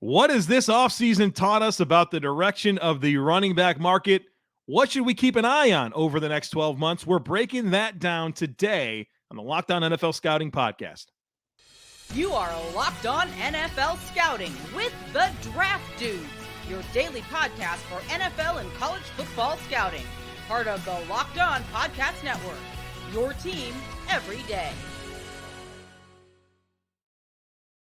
What has this offseason taught us about the direction of the running back market? What should we keep an eye on over the next 12 months? We're breaking that down today on the Locked On NFL Scouting Podcast. You are Locked On NFL Scouting with the Draft Dudes, your daily podcast for NFL and college football scouting. Part of the Locked On Podcast Network, your team every day.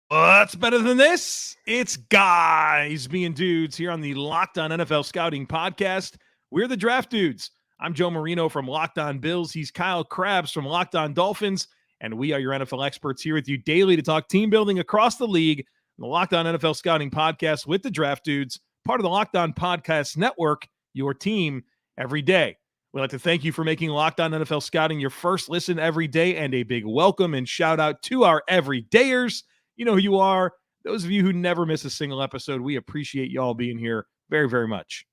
What's better than this? It's guys being dudes here on the Locked On NFL Scouting Podcast. We're the Draft Dudes. I'm Joe Marino from Locked On Bills. He's Kyle Crabbs from Locked On Dolphins. And we are your NFL experts here with you daily to talk team building across the league. The Locked On NFL Scouting Podcast with the Draft Dudes, part of the Locked On Podcast Network, your team every day. We'd like to thank you for making Locked On NFL Scouting your first listen every day, and a big welcome and shout out to our everydayers. You know who you are. Those of you who never miss a single episode, we appreciate y'all being here very, very much.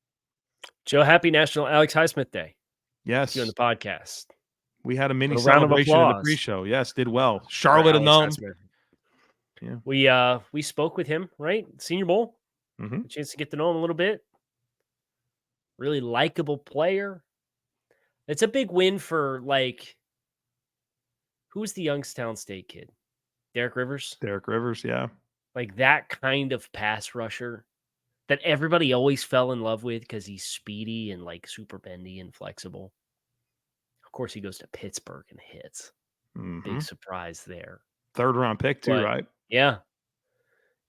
Joe, happy National Alex Highsmith Day. Yes. You on the podcast. We had a mini celebration in the pre-show. Yes, did well. Charlotte alone. Yeah. We spoke with him, right? Senior Bowl. Mm-hmm. A chance to get to know him a little bit. Really likable player. It's a big win for, who's the Youngstown State kid? Derrick Rivers? Derrick Rivers, yeah. Like that kind of pass rusher that everybody always fell in love with because he's speedy and super bendy and flexible. Of course, he goes to Pittsburgh and hits. Mm-hmm. Big surprise there. Third round pick too, right? Yeah.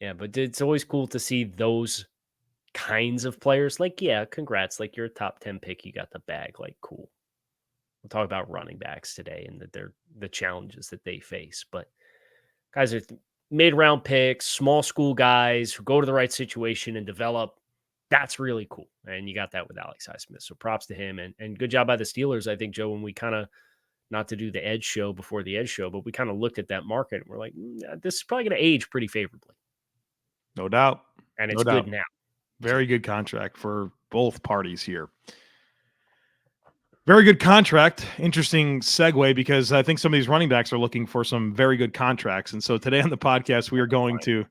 Yeah, but it's always cool to see those kinds of players. Congrats. You're a top 10 pick. You got the bag. Cool. We'll talk about running backs today and the challenges that they face. But guys are mid-round picks, small school guys who go to the right situation and develop. That's really cool. And you got that with Alex Highsmith. So props to him. And good job by the Steelers, I think, Joe, when we kind of, not to do the Edge show before the Edge show, but we kind of looked at that market and we're like, this is probably going to age pretty favorably. No doubt. And it's good now. Very good contract for both parties here. Very good contract. Interesting segue because I think some of these running backs are looking for some very good contracts. And so today on the podcast, we are going to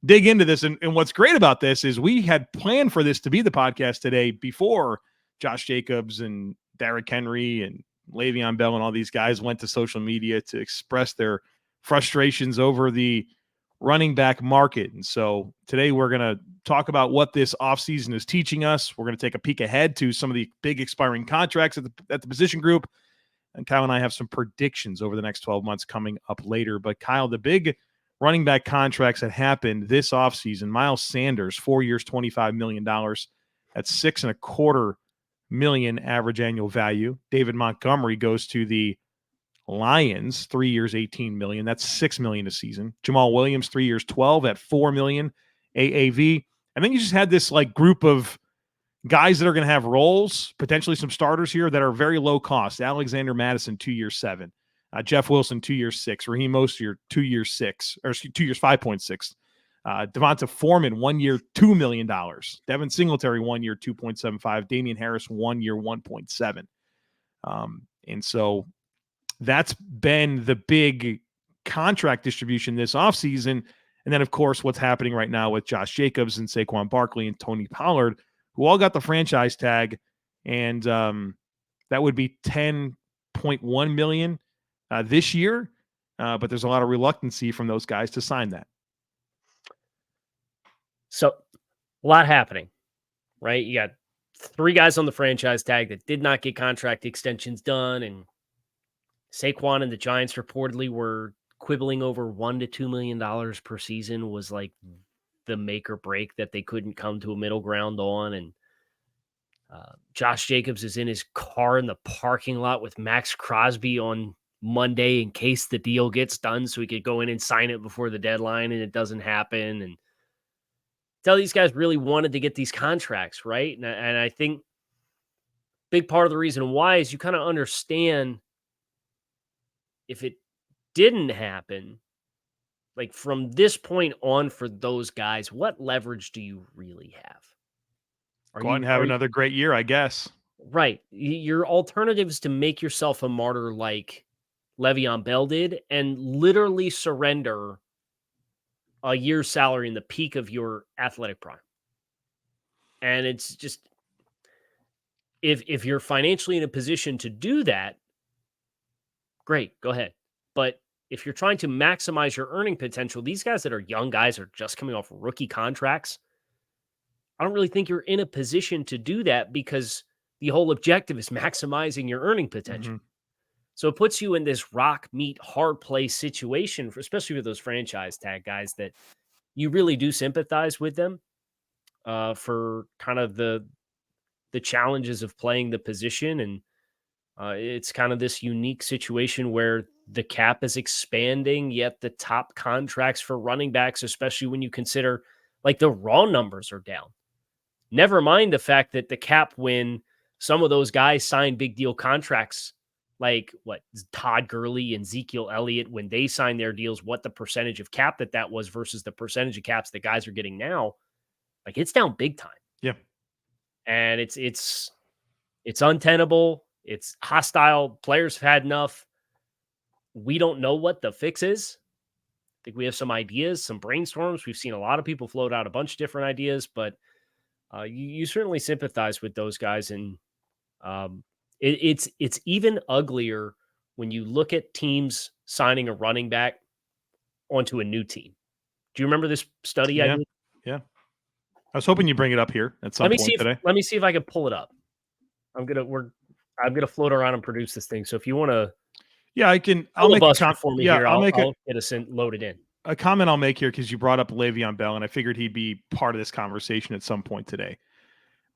dig into this. And what's great about this is we had planned for this to be the podcast today before Josh Jacobs and Derrick Henry and Le'Veon Bell and all these guys went to social media to express their frustrations over the running back market. And so today we're going to talk about what this offseason is teaching us. We're going to take a peek ahead to some of the big expiring contracts at the position group. And Kyle and I have some predictions over the next 12 months coming up later. But Kyle, the big running back contracts that happened this offseason, Miles Sanders, 4 years, $25 million. That's $6.25 million average annual value. David Montgomery goes to the Lions, 3 years, $18 million. That's $6 million a season. Jamal Williams, 3 years, $12 at $4 million AAV. And then you just had this group of guys that are going to have roles, potentially some starters here that are very low cost. Alexander Madison, 2 years, $7. Jeff Wilson, 2 years, $6. Raheem Mostert, 2 years, $6. Or 2 years, $5.6. Devonta Foreman, 1 year, $2 million. Devin Singletary, 1 year, $2.75. Damian Harris, 1 year, $1.7. And so that's been the big contract distribution this offseason. And then, of course, what's happening right now with Josh Jacobs and Saquon Barkley and Tony Pollard, who all got the franchise tag. And that would be $10.1 million this year. But there's a lot of reluctancy from those guys to sign that. So a lot happening, right? You got 3 guys on the franchise tag that did not get contract extensions done. And Saquon and the Giants reportedly were quibbling over $1 to $2 million per season was the make or break that they couldn't come to a middle ground on. And Josh Jacobs is in his car in the parking lot with Max Crosby on Monday in case the deal gets done so he could go in and sign it before the deadline, and it doesn't happen. And tell these guys really wanted to get these contracts, right? And I think big part of the reason why is you kind of understand if it didn't happen, from this point on for those guys, what leverage do you really have? Go and have another great year, I guess. Right. Your alternative is to make yourself a martyr like Le'Veon Bell did and literally surrender a year's salary in the peak of your athletic prime. And it's just, if you're financially in a position to do that, great, go ahead. But if you're trying to maximize your earning potential, these guys that are young guys are just coming off rookie contracts. I don't really think you're in a position to do that because the whole objective is maximizing your earning potential. Mm-hmm. So it puts you in this rock, meat, hard play situation, especially with those franchise tag guys that you really do sympathize with them for kind of the challenges of playing the position. And it's kind of this unique situation where the cap is expanding, yet the top contracts for running backs, especially when you consider like the raw numbers are down. Never mind the fact that the cap, when some of those guys sign big deal contracts, like what Todd Gurley and Ezekiel Elliott, when they signed their deals, what the percentage of cap that was versus the percentage of caps that guys are getting now, like it's down big time. Yeah. And it's untenable. It's hostile. Players have had enough. We don't know what the fix is. I think we have some ideas, some brainstorms. We've seen a lot of people float out a bunch of different ideas, but you certainly sympathize with those guys. And it's even uglier when you look at teams signing a running back onto a new team. Do you remember this study Yeah. I did? Yeah. I was hoping you bring it up here at some point today. Let me see if I can pull it up. I'm gonna float around and produce this thing. So if you want to, yeah, I can. I'll make a comment for me here. I'll get us loaded in. A comment I'll make here because you brought up Le'Veon Bell, and I figured he'd be part of this conversation at some point today.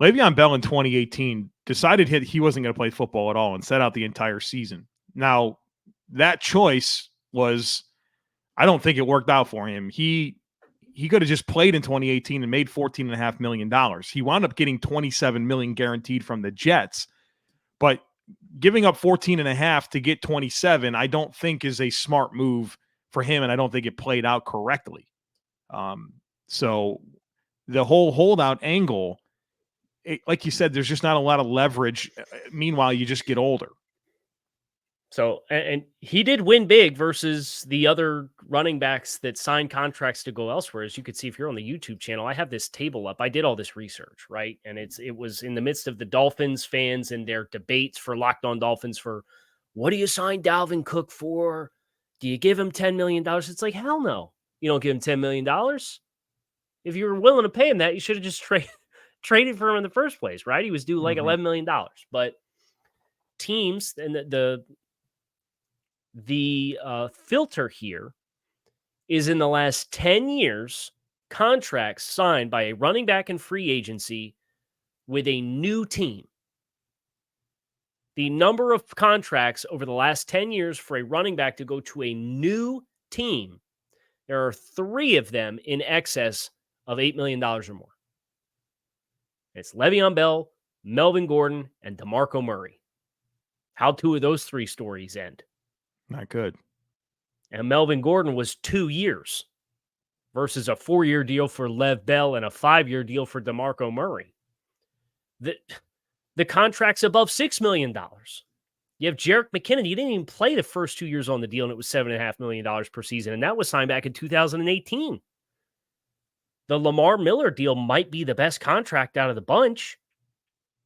Le'Veon Bell in 2018 decided he wasn't going to play football at all and set out the entire season. Now, that choice was, I don't think it worked out for him. He could have just played in 2018 and made $14.5 million. He wound up getting $27 million guaranteed from the Jets, but giving up 14.5 to get 27, I don't think is a smart move for him, and I don't think it played out correctly. So the whole holdout angle, like you said, there's just not a lot of leverage. Meanwhile, you just get older. So, and he did win big versus the other running backs that signed contracts to go elsewhere. As you could see, if you're on the YouTube channel, I have this table up. I did all this research, right? And it was in the midst of the Dolphins fans and their debates for Locked On Dolphins for, what do you sign Dalvin Cook for? Do you give him $10 million? It's like, hell no. You don't give him $10 million. If you were willing to pay him that, you should have just traded for him in the first place, right? He was due like $11 million. But teams, and the filter here is in the last 10 years, contracts signed by a running back in free agency with a new team. The number of contracts over the last 10 years for a running back to go to a new team, there are 3 of them in excess of $8 million or more. It's Le'Veon Bell, Melvin Gordon, and DeMarco Murray. How'd 2 of those 3 stories end? Not good. And Melvin Gordon was 2 years versus a 4-year deal for Lev Bell and a 5-year deal for DeMarco Murray. The contract's above $6 million. You have Jerick McKinnon. He didn't even play the first 2 years on the deal, and it was $7.5 million per season, and that was signed back in 2018. The Lamar Miller deal might be the best contract out of the bunch,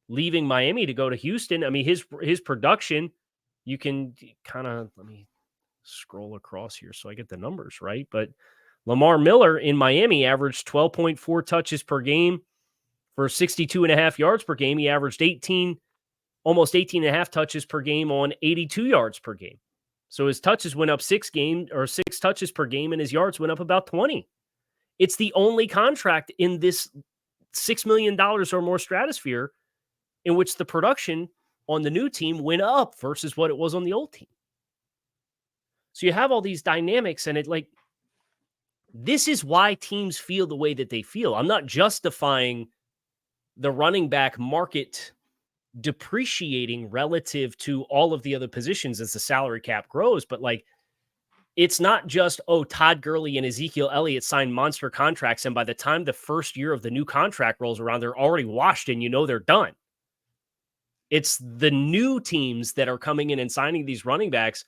leaving Miami to go to Houston. I mean, his production, you can kind of, let me scroll across here so I get the numbers right. But Lamar Miller in Miami averaged 12.4 touches per game for 62.5 yards per game. He averaged almost 18.5 touches per game on 82 yards per game. So his touches went up 6 touches per game, and his yards went up about 20. It's the only contract in this $6 million or more stratosphere in which the production on the new team went up versus what it was on the old team. So you have all these dynamics, and this is why teams feel the way that they feel. I'm not justifying the running back market depreciating relative to all of the other positions as the salary cap grows, but it's not just, Todd Gurley and Ezekiel Elliott signed monster contracts, and by the time the first year of the new contract rolls around, they're already washed and they're done. It's the new teams that are coming in and signing these running backs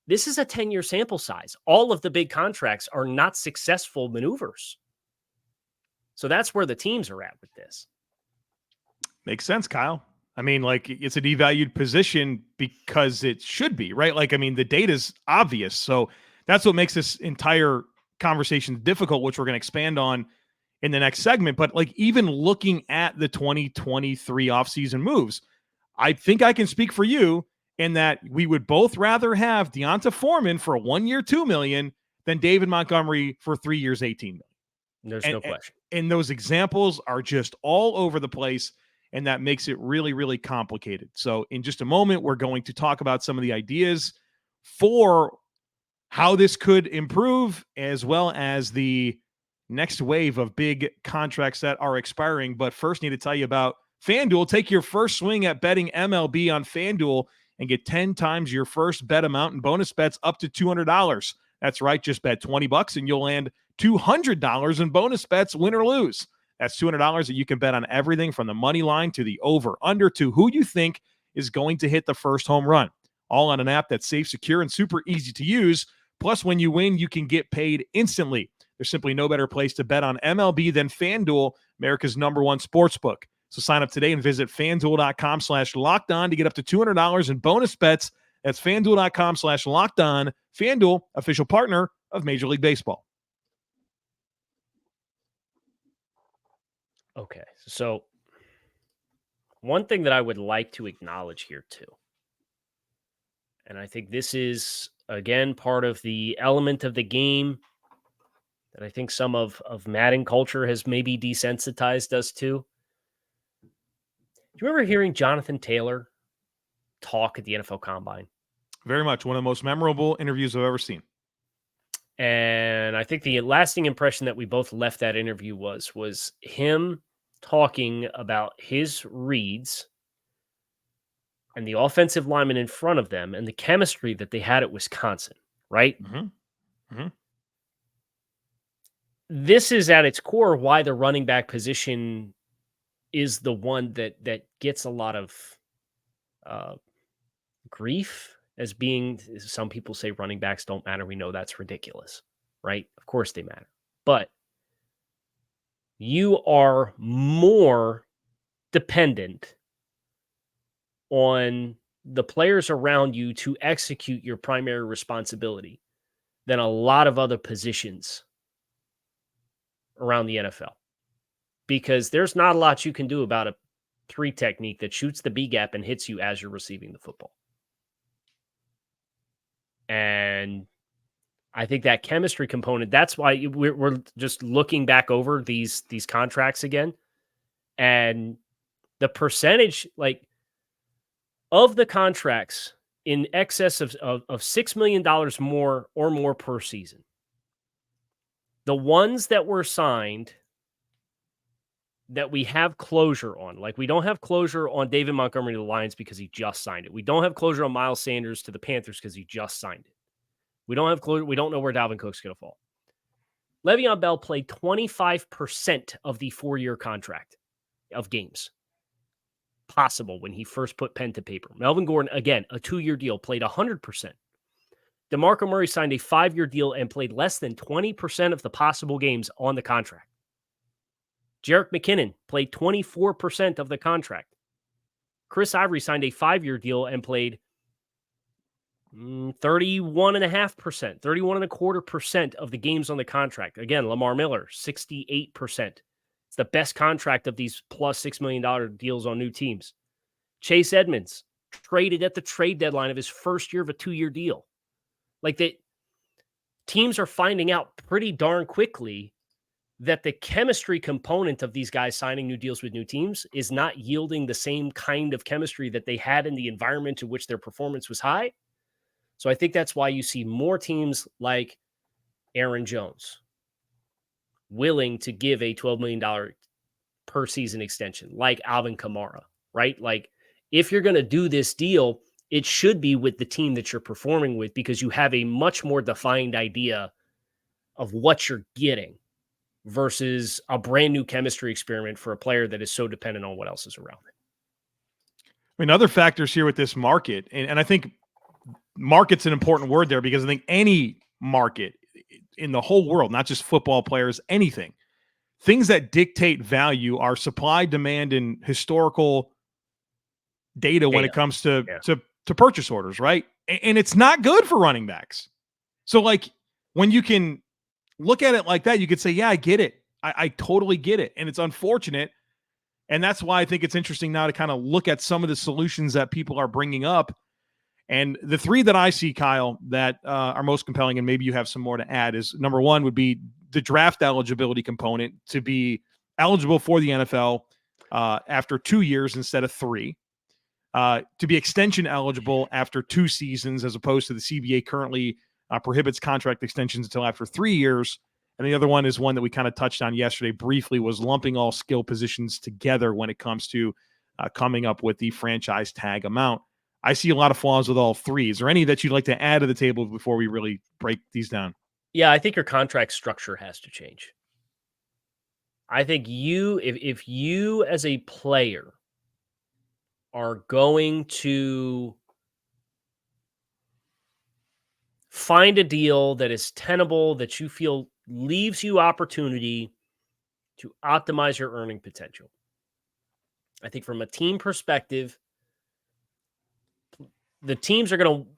This is a 10-year sample size. All of the big contracts are not successful maneuvers. So that's where the teams are at with this. Makes sense, Kyle. I mean, like, it's a devalued position because it should be, right? Like, I mean, the data's obvious. So that's what makes this entire conversation difficult, which we're going to expand on in the next segment. But like, even looking at the 2023 offseason moves, I think I can speak for you in that we would both rather have Deonta Foreman for a 1 year, $2 million than David Montgomery for 3 years, $18 million. There's no question. And those examples are just all over the place. And that makes it really, really complicated. So in just a moment, we're going to talk about some of the ideas for how this could improve, as well as the next wave of big contracts that are expiring. But first, need to tell you about FanDuel. Take your first swing at betting MLB on FanDuel and get 10 times your first bet amount in bonus bets up to $200. That's right. Just bet $20 and you'll land $200 in bonus bets, win or lose. That's $200 that you can bet on everything from the money line to the over, under, to who you think is going to hit the first home run. All on an app that's safe, secure, and super easy to use. Plus, when you win, you can get paid instantly. There's simply no better place to bet on MLB than FanDuel, America's #1 sportsbook. So sign up today and visit FanDuel.com/lockedon to get up to $200 in bonus bets. That's FanDuel.com/lockedon. FanDuel, official partner of Major League Baseball. Okay, so one thing that I would like to acknowledge here too, and I think this is, again, part of the element of the game that I think some of Madden culture has maybe desensitized us to. Do you remember hearing Jonathan Taylor talk at the NFL Combine? Very much. One of the most memorable interviews I've ever seen. And I think the lasting impression that we both left that interview was him talking about his reads and the offensive lineman in front of them and the chemistry that they had at Wisconsin, right? Mm-hmm. Mm-hmm. This is at its core why the running back position is the one that gets a lot of grief as being, some people say running backs don't matter. We know that's ridiculous, right? Of course they matter. But you are more dependent on the players around you to execute your primary responsibility than a lot of other positions around the NFL. Because there's not a lot you can do about a 3 technique that shoots the B gap and hits you as you're receiving the football. And I think that chemistry component, that's why we're just looking back over these contracts again. And the percentage, like, of the contracts in excess of $6 million more or more per season, the ones that were signed that we have closure on, like we don't have closure on David Montgomery to the Lions because he just signed it. We don't have closure on Miles Sanders to the Panthers because he just signed it. We don't have closure. We don't know where Dalvin Cook's going to fall. Le'Veon Bell played 25% of the 4-year contract of games possible when he first put pen to paper. Melvin Gordon, again, a 2-year deal, played 100%. DeMarco Murray signed a 5-year deal and played less than 20% of the possible games on the contract. Jerick McKinnon played 24% of the contract. Chris Ivory signed a 5-year deal and played 31.5%, 31.25% of the games on the contract. Again, Lamar Miller, 68%. It's the best contract of these plus $6 million deals on new teams. Chase Edmonds traded at the trade deadline of his first year of a 2-year deal. Like, the teams are finding out pretty darn quickly that the chemistry component of these guys signing new deals with new teams is not yielding the same kind of chemistry that they had in the environment in which their performance was high. So I think that's why you see more teams like Aaron Jones willing to give a $12 million per season extension, like Alvin Kamara, right? Like, if you're going to do this deal, it should be with the team that you're performing with, because you have a much more defined idea of what you're getting versus a brand new chemistry experiment for a player that is so dependent on what else is around it. I mean, other factors here with this market, and I think market's an important word there, because I think any market in the whole world, not just football players, anything, things that dictate value are supply, demand, and historical data when it comes to purchase orders, right? And it's not good for running backs. So like when you can look at it like that, you could say, yeah, I get it. I totally get it. And it's unfortunate. And that's why I think it's interesting now to kind of look at some of the solutions that people are bringing up. And the three that I see, Kyle, that are most compelling, and maybe you have some more to add, is number one would be the draft eligibility component, to be eligible for the NFL after 2 years instead of 3. To be extension eligible after 2 seasons, as opposed to the CBA currently prohibits contract extensions until after 3 years. And the other one is one that we kind of touched on yesterday briefly, was lumping all skill positions together when it comes to coming up with the franchise tag amount. I see a lot of flaws with all three. Is there any that you'd like to add to the table before we really break these down? Yeah, I think your contract structure has to change. I think if you as a player are going to find a deal that is tenable, that you feel leaves you opportunity to optimize your earning potential. I think from a team perspective, the teams are going to,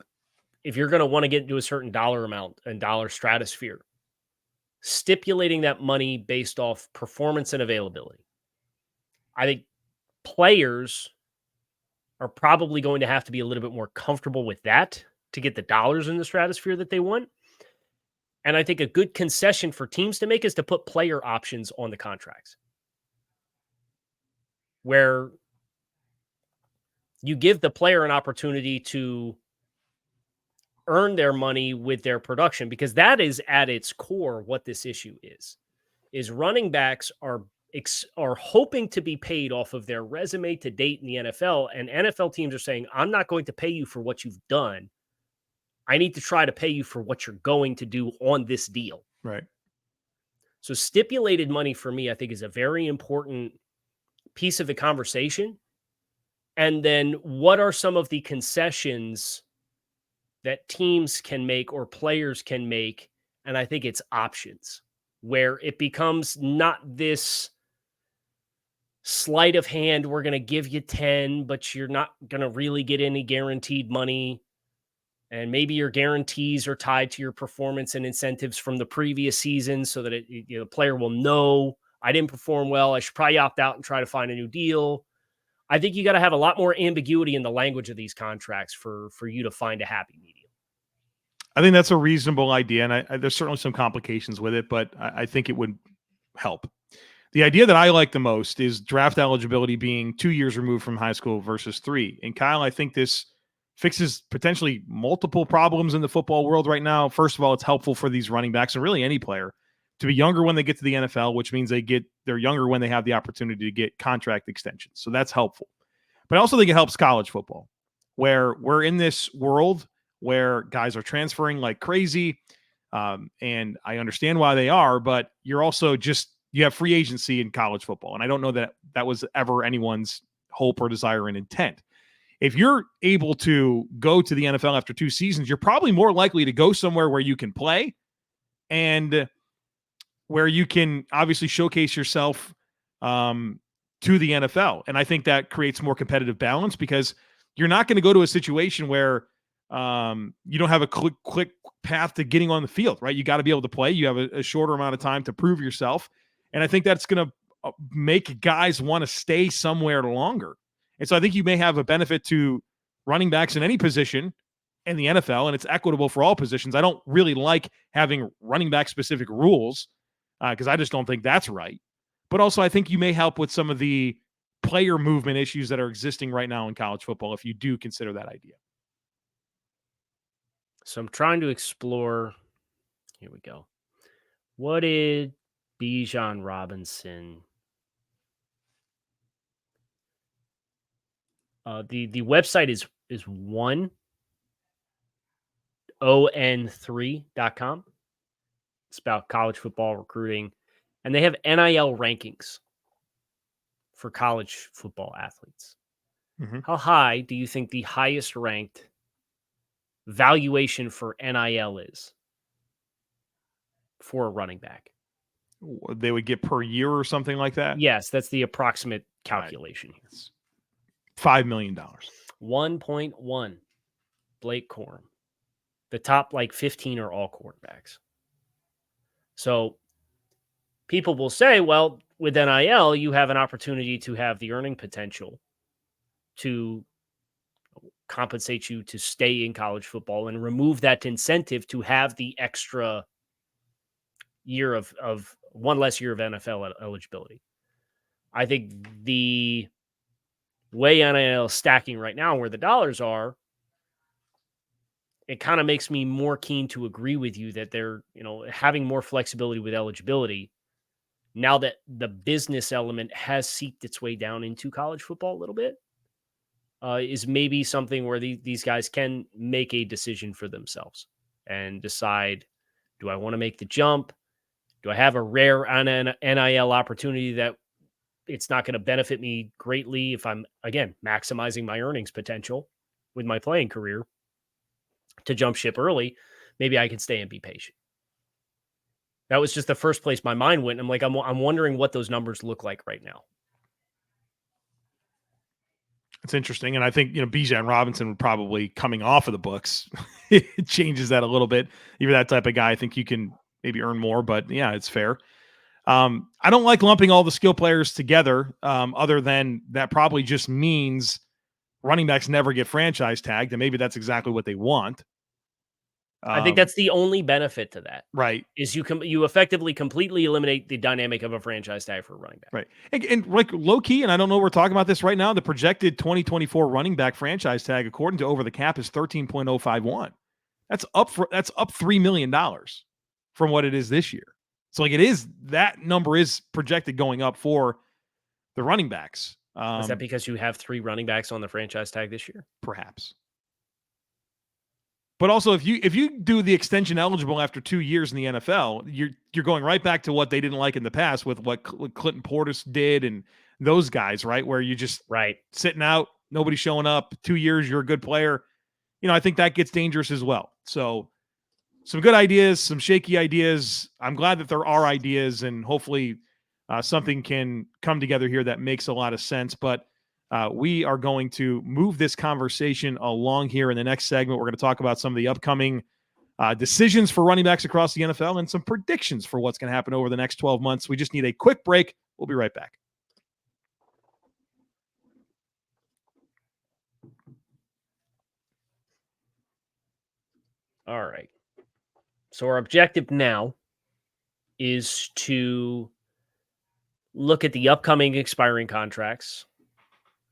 if you're going to want to get into a certain dollar amount and dollar stratosphere, stipulating that money based off performance and availability. I think players are probably going to have to be a little bit more comfortable with that to get the dollars in the stratosphere that they want. And I think a good concession for teams to make is to put player options on the contracts, where you give the player an opportunity to earn their money with their production, because that is at its core what this issue is running backs are hoping to be paid off of their resume to date in the NFL, and NFL teams are saying, I'm not going to pay you for what you've done. I need to try to pay you for what you're going to do on this deal. Right. So stipulated money for me, I think, is a very important piece of the conversation. And then what are some of the concessions that teams can make or players can make? And I think it's options, where it becomes not this sleight of hand, we're going to give you 10, but you're not going to really get any guaranteed money. And maybe your guarantees are tied to your performance and incentives from the previous season, so that the player will know, I didn't perform well, I should probably opt out and try to find a new deal. I think you got to have a lot more ambiguity in the language of these contracts for you to find a happy medium. I think that's a reasonable idea, and there's certainly some complications with it, but I think it would help. The idea that I like the most is draft eligibility being 2 years removed from high school versus 3. And Kyle, I think this fixes potentially multiple problems in the football world right now. First of all, it's helpful for these running backs, and really any player, to be younger when they get to the NFL, which means they're younger when they have the opportunity to get contract extensions. So that's helpful. But I also think it helps college football, where we're in this world where guys are transferring like crazy. And I understand why they are, but you're also you have free agency in college football. And I don't know that that was ever anyone's hope or desire and intent. If you're able to go to the NFL after 2 seasons, you're probably more likely to go somewhere where you can play and where you can obviously showcase yourself to the NFL. And I think that creates more competitive balance, because you're not going to go to a situation where you don't have a quick path to getting on the field, right? You got to be able to play. You have a shorter amount of time to prove yourself. And I think that's going to make guys want to stay somewhere longer. And so I think you may have a benefit to running backs in any position in the NFL, and it's equitable for all positions. I don't really like having running back specific rules because I just don't think that's right. But also I think you may help with some of the player movement issues that are existing right now in college football, if you do consider that idea. So I'm trying to explore. Here we go. What did Bijan Robinson? The website is on3.com. It's about college football recruiting, and they have NIL rankings for college football athletes. Mm-hmm. How high do you think the highest ranked valuation for NIL is for a running back? They would get per year or something like that? Yes, that's the approximate calculation here. It's $5 million. 1.1. Blake Corum. The top 15 are all quarterbacks. So people will say, well, with NIL, you have an opportunity to have the earning potential to compensate you to stay in college football and remove that incentive to have the extra year of one less year of NFL eligibility. I think the way NIL is stacking right now, where the dollars are, it kind of makes me more keen to agree with you that they're, having more flexibility with eligibility now that the business element has seeped its way down into college football a little bit, is maybe something where these guys can make a decision for themselves and decide, do I want to make the jump? Do I have a rare NIL opportunity that it's not going to benefit me greatly if I'm, again, maximizing my earnings potential with my playing career to jump ship early? Maybe I can stay and be patient. That was just the first place my mind went. I'm like, I'm wondering what those numbers look like right now. It's interesting. And I think, Bijan Robinson would probably, coming off of the books, it changes that a little bit. You're that type of guy. I think you can maybe earn more, but yeah, it's fair. I don't like lumping all the skill players together, other than that probably just means running backs never get franchise tagged, and maybe that's exactly what they want. I think that's the only benefit to that. Right. Is you effectively completely eliminate the dynamic of a franchise tag for a running back. Right. And like low key, and I don't know, we're talking about this right now, the projected 2024 running back franchise tag, according to Over the Cap, is 13.051. That's up $3 million from what it is this year. So that number is projected going up for the running backs. Is that because you have 3 running backs on the franchise tag this year? Perhaps. But also, if you do the extension eligible after 2 years in the NFL, you're going right back to what they didn't like in the past with what Clinton Portis did and those guys, right? Where you just sitting out, nobody showing up, 2 years, you're a good player. I think that gets dangerous as well. So some good ideas, some shaky ideas. I'm glad that there are ideas, and hopefully something can come together here that makes a lot of sense. But we are going to move this conversation along here in the next segment. We're going to talk about some of the upcoming decisions for running backs across the NFL and some predictions for what's going to happen over the next 12 months. We just need a quick break. We'll be right back. All right. So our objective now is to look at the upcoming expiring contracts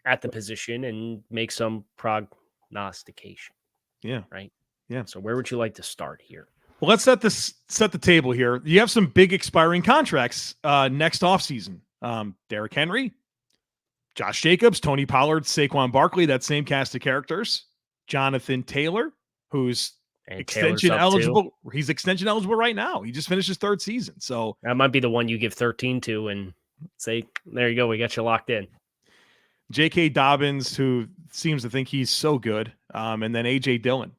at the position and make some prognostication. Yeah. Right. Yeah. So where would you like to start here? Well, let's set the table here. You have some big expiring contracts next offseason. Derrick Henry, Josh Jacobs, Tony Pollard, Saquon Barkley, that same cast of characters. Jonathan Taylor, who's extension eligible. Too. He's extension eligible right now. He just finished his 3rd season. So that might be the one you give 13 to and say, there you go, we got you locked in. J.K. Dobbins, who seems to think he's so good, and then AJ Dillon.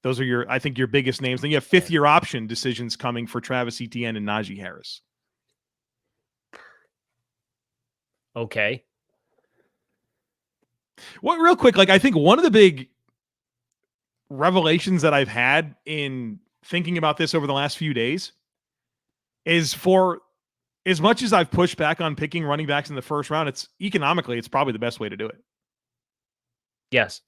Those are your biggest names. Then you have 5th-year option decisions coming for Travis Etienne and Najee Harris. Okay. Well, real quick, I think one of the big revelations that I've had in thinking about this over the last few days is, for as much as I've pushed back on picking running backs in the first round, it's probably the best way to do it. Yes.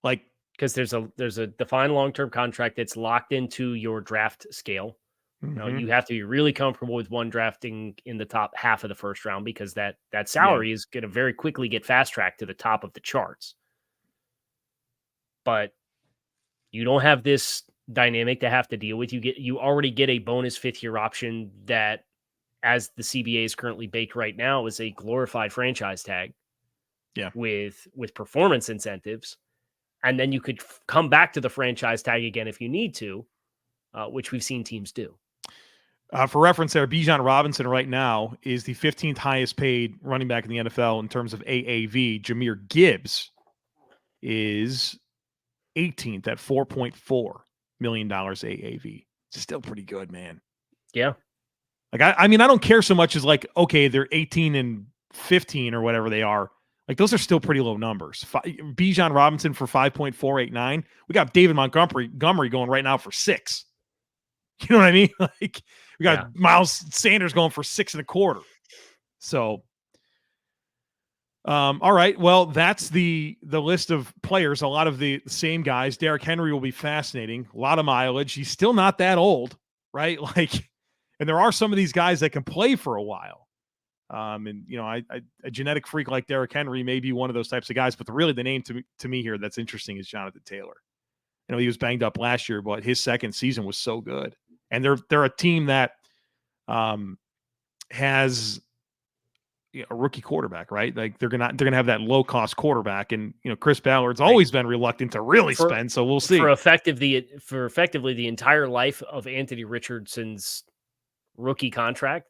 Because there's a defined long-term contract that's locked into your draft scale. Mm-hmm. You have to be really comfortable with one drafting in the top half of the first round, because that salary is going to very quickly get fast-tracked to the top of the charts. But you don't have this dynamic to have to deal with. You already get a bonus 5th-year option that, as the CBA is currently baked right now, is a glorified franchise tag. Yeah. With performance incentives. And then you could come back to the franchise tag again if you need to, which we've seen teams do. For reference there, Bijan Robinson right now is the 15th highest paid running back in the NFL in terms of AAV. Jahmyr Gibbs is 18th at $4.4 million AAV. Still pretty good, man. Yeah. Like, I mean, I don't care so much as like, okay, they're 18 and 15 or whatever they are. Like, those are still pretty low numbers. Bijan Robinson for 5.489. We got David Montgomery going right now for 6. You know what I mean? Like, we got Miles Sanders going for 6.25. So, all right. Well, that's the list of players. A lot of the same guys. Derrick Henry will be fascinating. A lot of mileage. He's still not that old, right? Like, and there are some of these guys that can play for a while. And you know, a genetic freak like Derrick Henry may be one of those types of guys. But really, the name to me here that's interesting is Jonathan Taylor. You know, he was banged up last year, but his second season was so good. And they're a team that has a rookie quarterback, right? Like they're gonna have that low cost quarterback, and you know Chris Ballard's always been reluctant to really spend. So we'll see. For effectively the entire life of Anthony Richardson's rookie contract,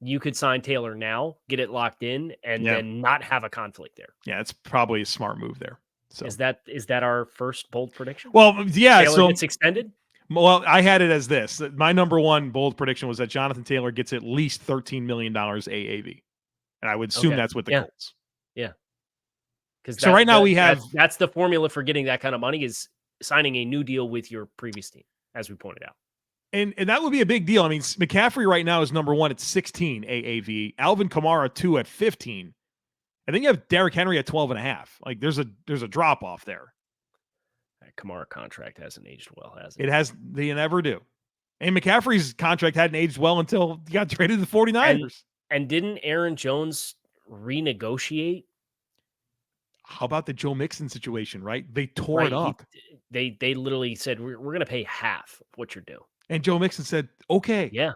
you could sign Taylor now, get it locked in, and then not have a conflict there. Yeah, it's probably a smart move there. So is that our first bold prediction? Well, yeah. Taylor so gets extended. Well, I had it as this. My number one bold prediction was that Jonathan Taylor gets at least $13 million AAV. And I would assume that's with the Colts. Yeah. Because so right now we have... That's the formula for getting that kind of money is signing a new deal with your previous team, as we pointed out. And that would be a big deal. I mean, McCaffrey right now is number 1 at 16 AAV. Alvin Kamara 2 at 15. And then you have Derrick Henry at 12.5. Like there's a drop off there. That Kamara contract hasn't aged well, has it? It has. They never do. And McCaffrey's contract hadn't aged well until he got traded to the 49ers. And didn't Aaron Jones renegotiate? How about the Joe Mixon situation, right? They tore it up. They literally said, we're going to pay half of what you're due. And Joe Mixon said, okay. Yeah.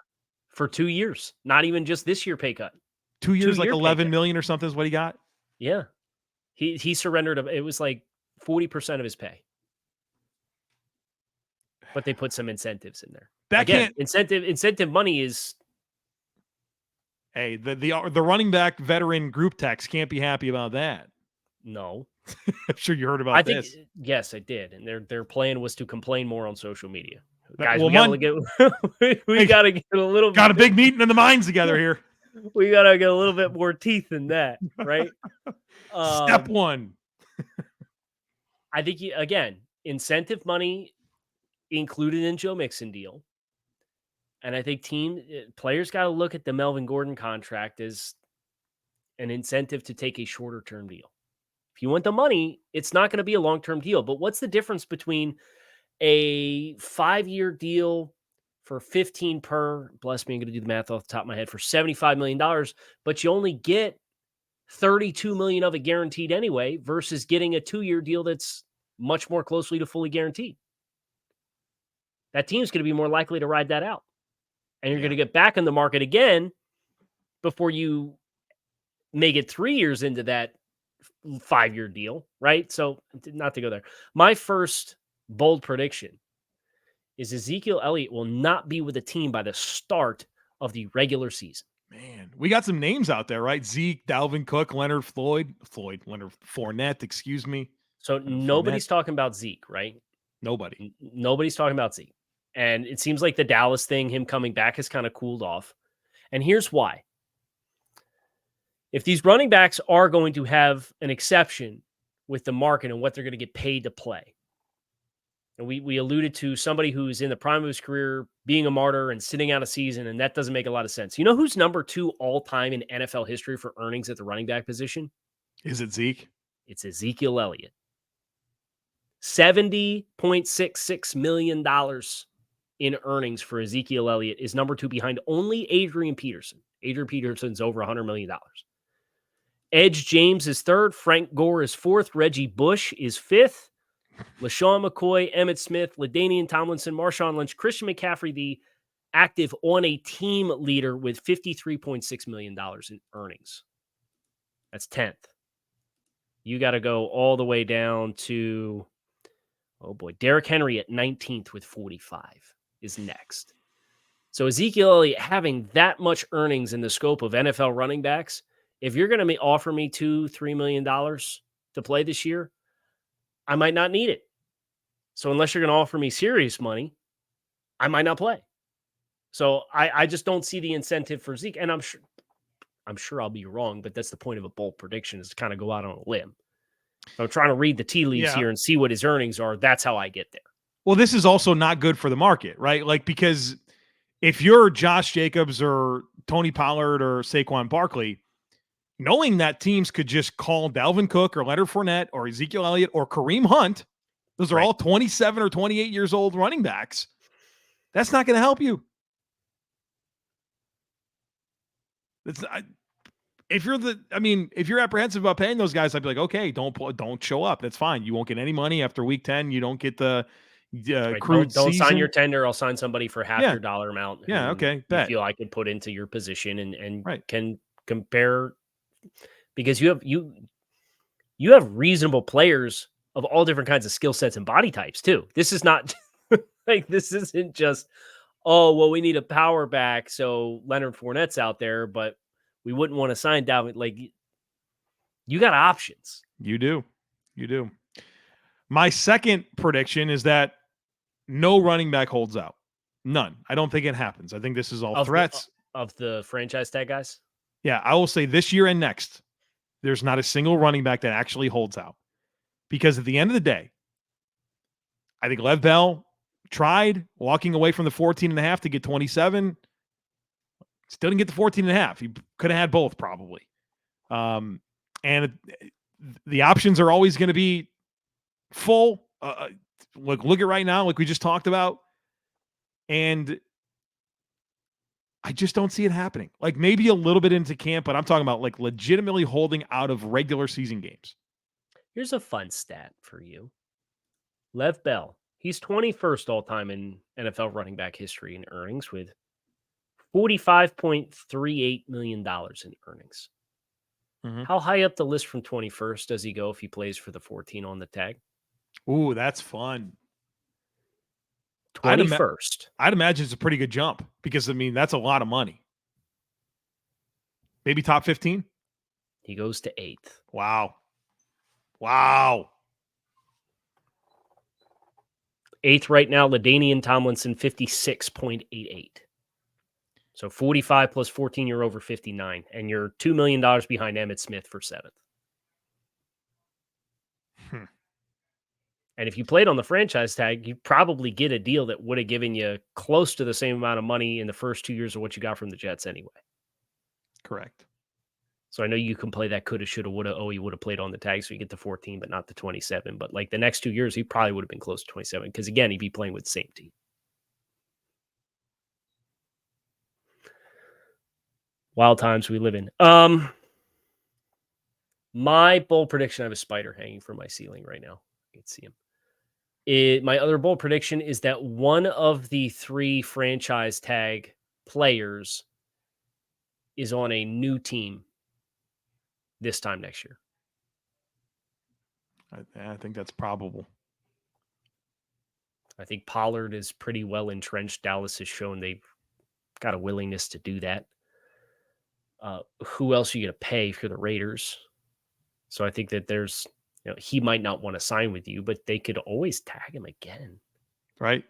For 2 years. Not even just this year pay cut. 2 years, like 11 million or something is what he got. Yeah. He surrendered. It was like 40% of his pay. But they put some incentives in there. Incentive money is... Hey, the running back veteran group text can't be happy about that. No. I'm sure you heard about this. Yes, I did. And their plan was to complain more on social media. Guys, well, we gotta get a little got a big meeting in the minds together here. We gotta get a little bit more teeth than that, right? Step one. I think again, incentive money included in Joe Mixon deal. And I think players got to look at the Melvin Gordon contract as an incentive to take a shorter term deal. If you want the money, it's not going to be a long-term deal. But what's the difference between a 5-year deal for 15 per, bless me, I'm going to do the math off the top of my head, for $75 million, but you only get 32 million of it guaranteed anyway, versus getting a 2-year deal that's much more closely to fully guaranteed? That team's going to be more likely to ride that out. And you're going to get back in the market again before you make it 3 years into that 5-year deal, right? So not to go there. My first bold prediction is Ezekiel Elliott will not be with the team by the start of the regular season. Man, we got some names out there, right? Zeke, Dalvin Cook, Leonard Fournette, excuse me. So nobody's talking about Zeke, right? Nobody. Nobody's talking about Zeke. And it seems like the Dallas thing, him coming back, has kind of cooled off. And here's why. If these running backs are going to have an exception with the market and what they're going to get paid to play, and we alluded to somebody who's in the prime of his career being a martyr and sitting out a season, and that doesn't make a lot of sense. You know who's number 2 all-time in NFL history for earnings at the running back position? Is it Zeke? It's Ezekiel Elliott. $70.66 million in earnings for Ezekiel Elliott is number 2 behind only Adrian Peterson. Adrian Peterson's over $100 million. Edge James is 3rd. Frank Gore is 4th. Reggie Bush is 5th. LaShawn McCoy, Emmitt Smith, LaDainian Tomlinson, Marshawn Lynch, Christian McCaffrey, the active on-a-team leader with $53.6 million in earnings. That's 10th. You got to go all the way down to, oh boy, Derrick Henry at 19th with 45 is next. So Ezekiel Elliott having that much earnings in the scope of NFL running backs, if you're going to offer me $2-3 million to play this year, I might not need it. So unless you're going to offer me serious money, I might not play. So I just don't see the incentive for Zeke. And I'm sure I'll be wrong, but that's the point of a bold prediction, is to kind of go out on a limb. So I'm trying to read the tea leaves here and see what his earnings are. That's how I get there. Well, this is also not good for the market, right? Like, because if you're Josh Jacobs or Tony Pollard or Saquon Barkley, knowing that teams could just call Dalvin Cook or Leonard Fournette or Ezekiel Elliott or Kareem Hunt, those are all 27 or 28 years old running backs, that's not going to help you. If you're apprehensive about paying those guys, I'd be like, okay, don't show up. That's fine. You won't get any money after week 10. You don't get the crude don't season. sign your tender. I'll sign somebody for half your dollar amount. Yeah, okay. You feel I could put into your position and right. can compare, because you have reasonable players of all different kinds of skill sets and body types too. This is not like, this isn't just, oh, well, we need a power back, so Leonard Fournette's out there, but we wouldn't want to sign Dalvin. Like, you got options. You do. My second prediction is that no running back holds out. None. I don't think it happens. I think this is all threats. Of the franchise tag guys? Yeah, I will say this year and next, there's not a single running back that actually holds out. Because at the end of the day, I think Lev Bell tried walking away from the 14.5 to get 27. Still didn't get the 14.5. He could have had both probably. And the options are always going to be full. Look at right now, like we just talked about. And I just don't see it happening. Like, maybe a little bit into camp, but I'm talking about like legitimately holding out of regular season games. Here's a fun stat for you. Lev Bell, he's 21st all-time in NFL running back history in earnings with $45.38 million in earnings. Mm-hmm. How high up the list from 21st does he go if he plays for the 14 on the tag? Ooh, that's fun. 21st. I'd imagine it's a pretty good jump because, that's a lot of money. Maybe top 15? He goes to 8th. Wow. 8th right now, LaDainian Tomlinson, 56.88. So 45 plus 14, you're over 59. And you're $2 million behind Emmitt Smith for 7th. And if you played on the franchise tag, you probably get a deal that would have given you close to the same amount of money in the first 2 years of what you got from the Jets anyway. Correct. So I know you can play that coulda, shoulda, woulda. Oh, you would have played on the tag, so you get the 14, but not the 27. But like the next 2 years, he probably would have been close to 27 because, again, he'd be playing with the same team. Wild times we live in. My bold prediction, I have a spider hanging from my ceiling right now. You can see him. My other bold prediction is that one of the 3 franchise tag players is on a new team this time next year. I think that's probable. I think Pollard is pretty well entrenched. Dallas has shown they've got a willingness to do that. Who else are you going to pay if you're the Raiders? So I think that there's, he might not want to sign with you, but they could always tag him again. Right.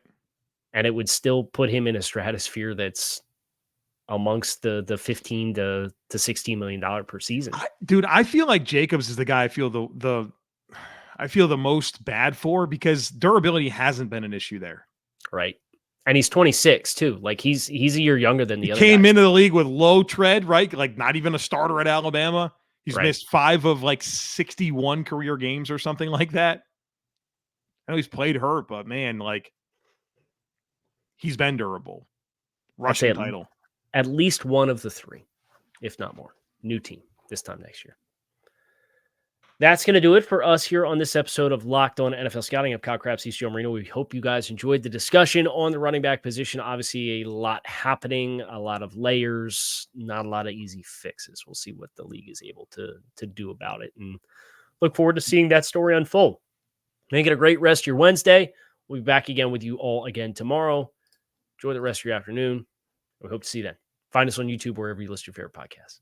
And it would still put him in a stratosphere that's amongst the $15 to $16 million per season. I feel like Jacobs is the guy I feel the most bad for because durability hasn't been an issue there. Right. And he's 26 too. Like he's a year younger than the other came guys. Into the league with low tread, right? Like not even a starter at Alabama. He's missed 5 of like 61 career games or something like that. I know he's played hurt, but man, like he's been durable. Rushing title. At least one of the 3, if not more. New team this time next year. That's going to do it for us here on this episode of Locked On NFL Scouting. I'm Kyle Crabbs, he's Joe Marino. We hope you guys enjoyed the discussion on the running back position. Obviously, a lot happening, a lot of layers, not a lot of easy fixes. We'll see what the league is able to do about it, and look forward to seeing that story unfold. Make it a great rest of your Wednesday. We'll be back again with you all again tomorrow. Enjoy the rest of your afternoon. We hope to see you then. Find us on YouTube wherever you listen to your favorite podcasts.